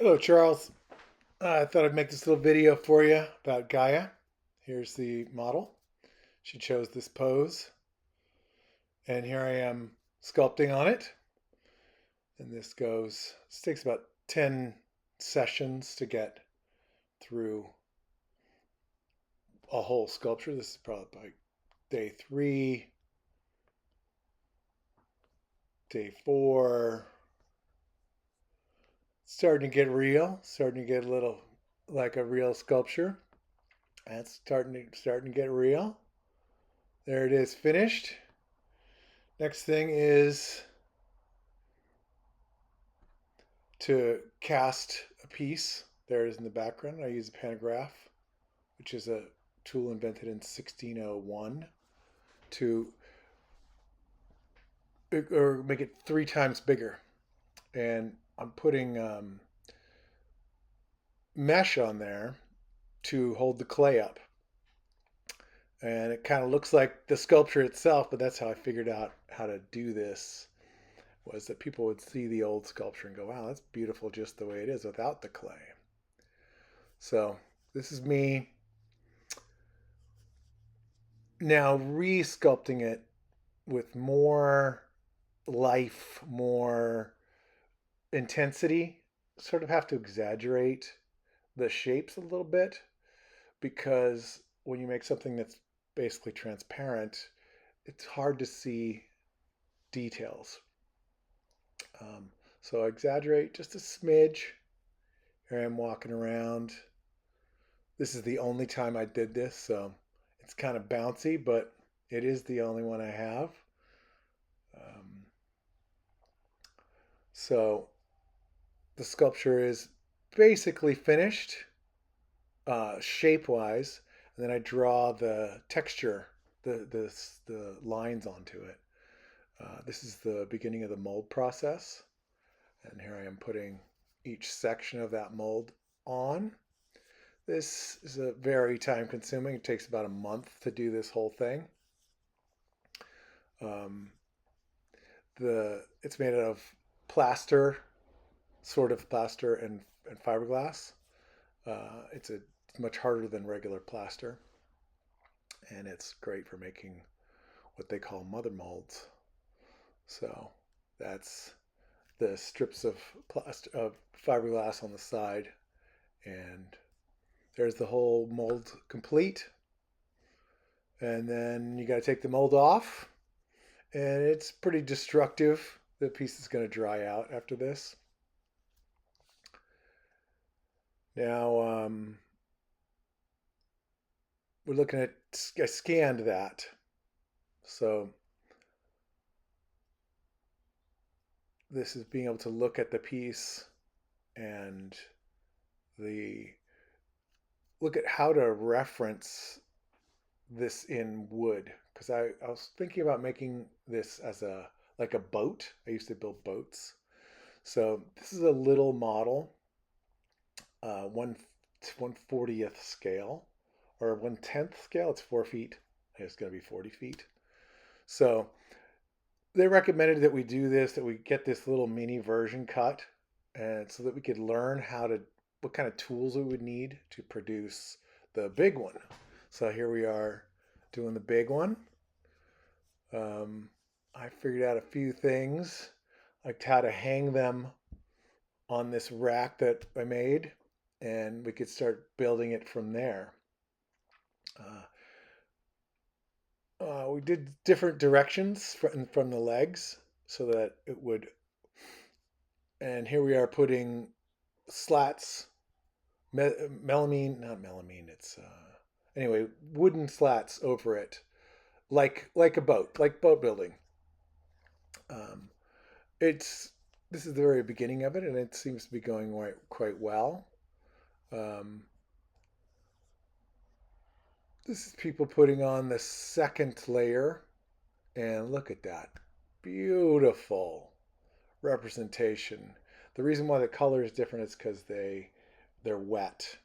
Hello, Charles. I thought I'd make this little video for you about Gaia. Here's the model. She chose this pose, and here I am sculpting on it. And this takes about 10 sessions to get through a whole sculpture. This is probably by day 3, day 4. Starting to get real, starting to get a little like a real sculpture. That's starting to get real. There it is, finished. Next thing is to cast a piece. There it is in the background. I use a pantograph, which is a tool invented in 1601 to or make it 3 times bigger. And I'm putting mesh on there to hold the clay up. And it kind of looks like the sculpture itself, but that's how I figured out how to do this, was that people would see the old sculpture and go, wow, that's beautiful just the way it is without the clay. So this is me now re-sculpting it with more life, more intensity. Sort of have to exaggerate the shapes a little bit because when you make something that's basically transparent, it's hard to see details. So I exaggerate just a smidge. Here I am walking around. This is the only time I did this, so it's kind of bouncy, but it is the only one I have. Um, so the sculpture is basically finished shape-wise, and then I draw the texture, the lines onto it. This is the beginning of the mold process, and here I am putting each section of that mold on. This is a very time consuming. It takes about a month to do this whole thing. Um, it's made out of plaster, sort of plaster and fiberglass. It's much harder than regular plaster, and it's great for making what they call mother molds. So that's the strips of fiberglass on the side, and there's the whole mold complete. And then you got to take the mold off, and it's pretty destructive. The piece is going to dry out after this. Now we're looking at, I scanned that. So this is being able to look at the piece and the look at how to reference this in wood, because I was thinking about making this as a like a boat. I used to build boats. So this is a little model, 1/40th scale or 1/10th scale. It's 4 feet. It's going to be 40 feet. So they recommended that we do this, that we get this little mini version cut, and so that we could learn what kind of tools we would need to produce the big one. So here we are doing the big one. I figured out a few things, like how to hang them on this rack that I made, and we could start building it from there. We did different directions from the legs so that it would, and here we are putting slats, melamine, not melamine, it's, anyway, wooden slats over it, like a boat, like boat building. Um, it's this is the very beginning of it, and it seems to be going quite well. Um, this is people putting on the second layer, and look at that, beautiful representation. The reason why the color is different is because they're wet.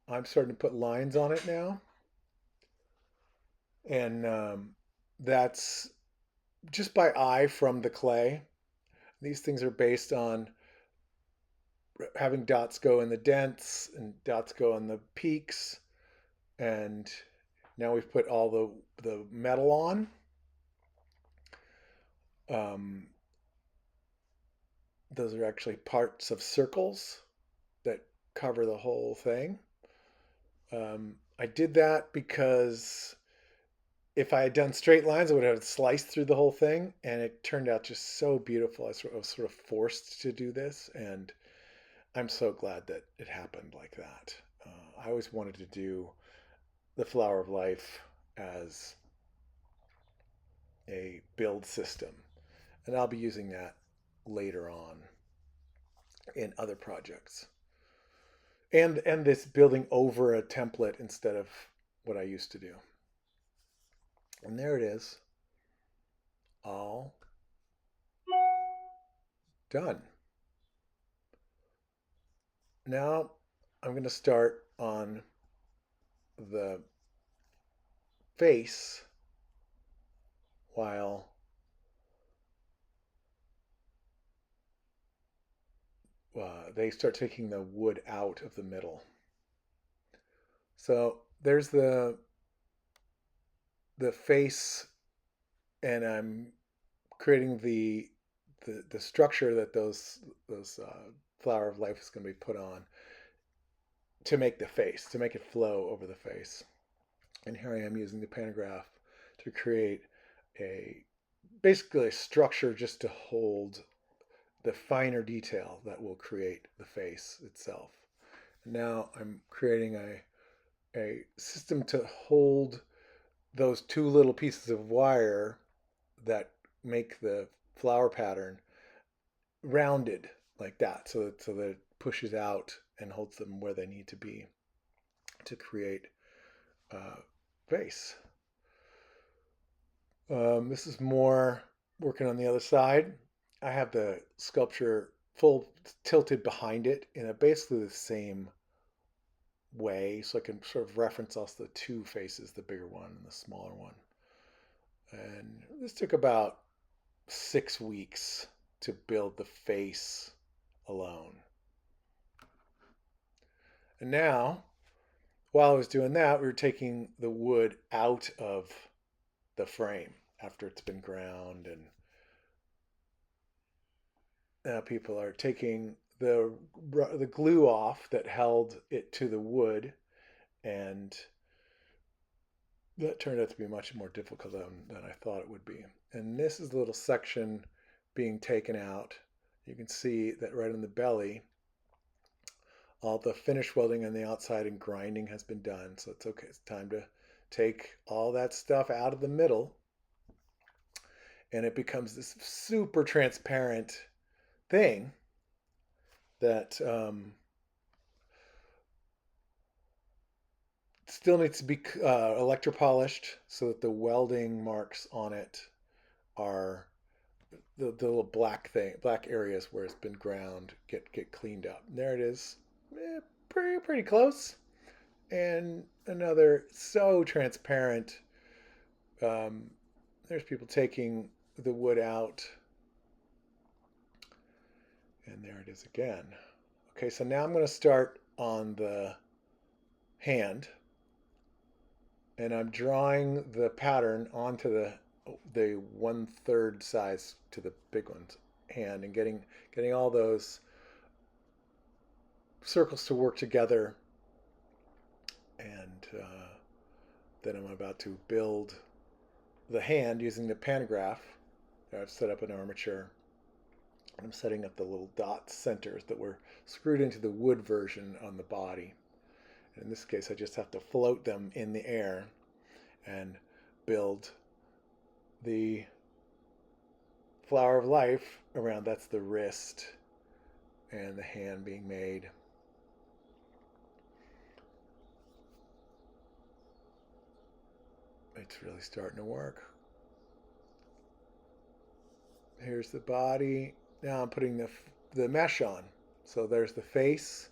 I'm starting to put lines on it now, and that's just by eye from the clay. These things are based on having dots go in the dents and dots go in the peaks. And now we've put all the metal on. Those are actually parts of circles that cover the whole thing. I did that because if I had done straight lines, I would have sliced through the whole thing, and it turned out just so beautiful. I was sort of forced to do this, and I'm so glad that it happened like that. I always wanted to do the Flower of Life as a build system, and I'll be using that later on in other projects. And this building over a template instead of what I used to do. And there it is, all done. Now I'm going to start on the face while they start taking the wood out of the middle. So there's the face, and I'm creating the structure that those Flower of Life is going to be put on to make the face, to make it flow over the face. And here I am using the pantograph to create basically a structure just to hold the finer detail that will create the face itself. And now I'm creating a system to hold those two little pieces of wire that make the flower pattern rounded like that, so that it pushes out and holds them where they need to be to create a vase. This is more working on the other side. I have the sculpture full tilted behind it in basically the same way, so I can sort of reference also the two faces, the bigger one and the smaller one. And this took about 6 weeks to build the face alone. And now, while I was doing that, we were taking the wood out of the frame after it's been ground, and now people are taking the glue off that held it to the wood, and that turned out to be much more difficult than I thought it would be. And this is the little section being taken out. You can see that right in the belly, all the finish welding on the outside and grinding has been done. So it's okay. It's time to take all that stuff out of the middle, and it becomes this super transparent thing that still needs to be electropolished so that the welding marks on it are the little black areas where it's been ground get cleaned up. And there it is, pretty close. And another so transparent. There's people taking the wood out, and there it is again. Okay, so now I'm going to start on the hand, and I'm drawing the pattern onto the 1/3 size to the big one's hand, and getting all those circles to work together. And then I'm about to build the hand using the pantograph. I've set up an armature. I'm setting up the little dot centers that were screwed into the wood version on the body. And in this case, I just have to float them in the air and build the Flower of Life around. That's the wrist and the hand being made. It's really starting to work. Here's the body. Now I'm putting the mesh on. So there's the face,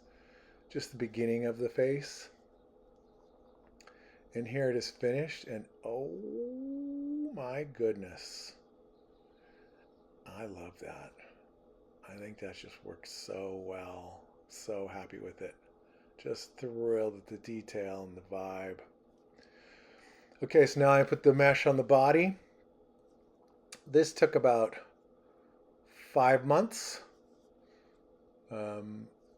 just the beginning of the face. And here it is finished, and oh my goodness, I love that. I think that just works so well. So happy with it. Just thrilled with the detail and the vibe. Okay, so now I put the mesh on the body. This took about 5 months.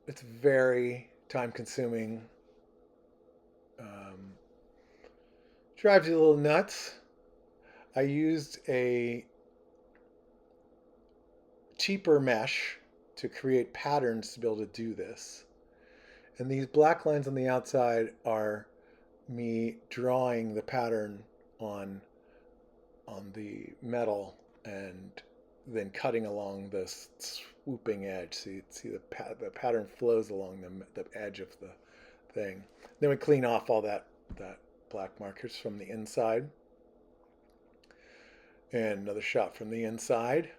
It's very time consuming. Drives you a little nuts. I used a cheaper mesh to create patterns to be able to do this. And these black lines on the outside are me drawing the pattern on the metal and then cutting along this swooping edge. So you see the pattern flows along the edge of the thing. Then we clean off all that black markers from the inside. And another shot from the inside.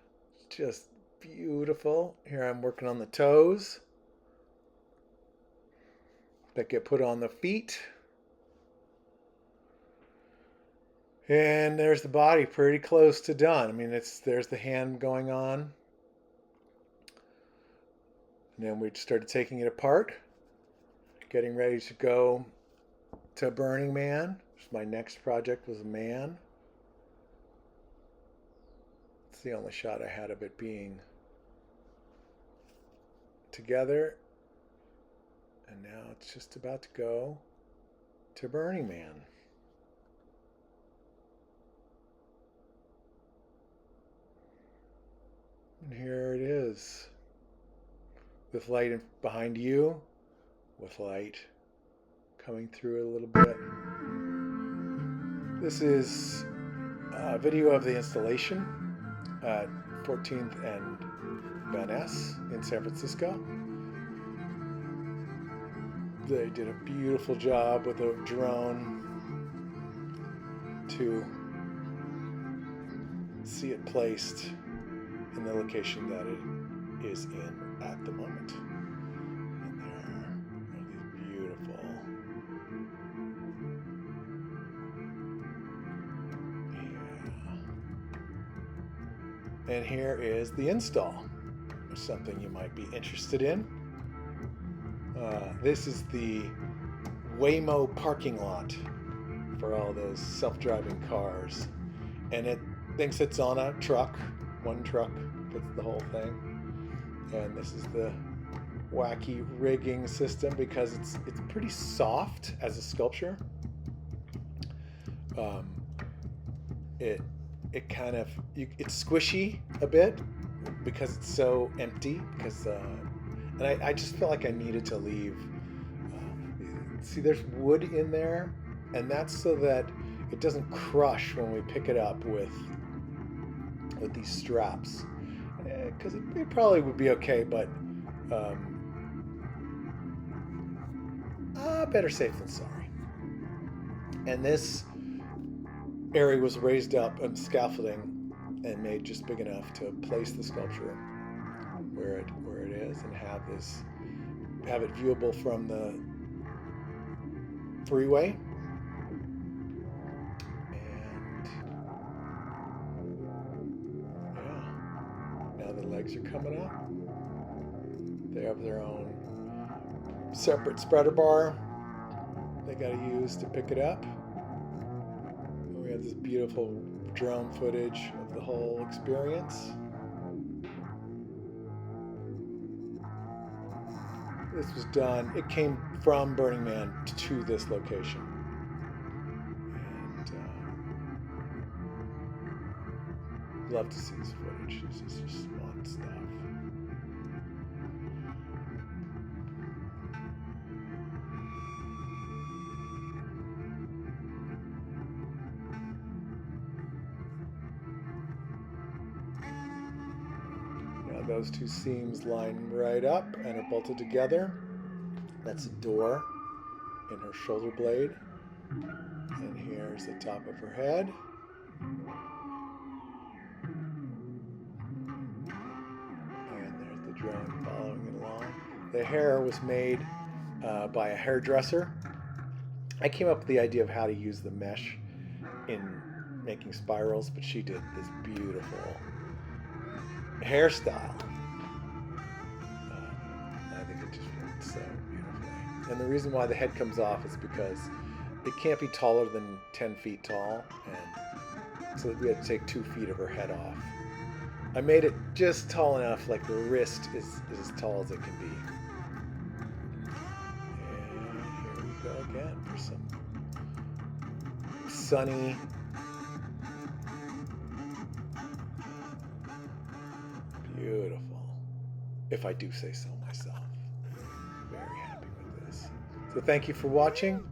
Just beautiful. Here I'm working on the toes that get put on the feet. And there's the body, pretty close to done. I mean, there's the hand going on. And then we started taking it apart, getting ready to go to Burning Man. My next project was a man. It's the only shot I had of it being together. And now it's just about to go to Burning Man. And here it is, with light behind you, with light coming through a little bit. This is a video of the installation at 14th and Van Ness in San Francisco. They did a beautiful job with a drone to see it placed in the location that it is in at the moment. And there are these beautiful, yeah. And here is the install. There's something you might be interested in. This is the Waymo parking lot for all those self-driving cars. And it thinks it's on a truck. One truck gets the whole thing. And this is the wacky rigging system because it's pretty soft as a sculpture. It kind of, it's squishy a bit because it's so empty. Because and I just felt like I needed to leave. See, there's wood in there, and that's so that it doesn't crush when we pick it up with these straps. Because it probably would be okay, but better safe than sorry. And this area was raised up on scaffolding and made just big enough to place the sculpture where it is and have it viewable from the freeway. And yeah, now the legs are coming up. They have their own separate spreader bar they got to use to pick it up. And we have this beautiful drone footage of the whole experience. This was done, it came from Burning Man to this location. And love to see this footage. This is just fun stuff. Those two seams line right up and are bolted together. That's a door in her shoulder blade. And here's the top of her head. And there's the drone following it along. The hair was made by a hairdresser. I came up with the idea of how to use the mesh in making spirals, but she did this beautiful hairstyle. I think it just so beautifully. And the reason why the head comes off is because it can't be taller than 10 feet tall, and so we had to take 2 feet of her head off. I made it just tall enough, like the wrist is as tall as it can be. And here we go again for some sunny, beautiful, if I do say so myself. Very happy with this. So thank you for watching.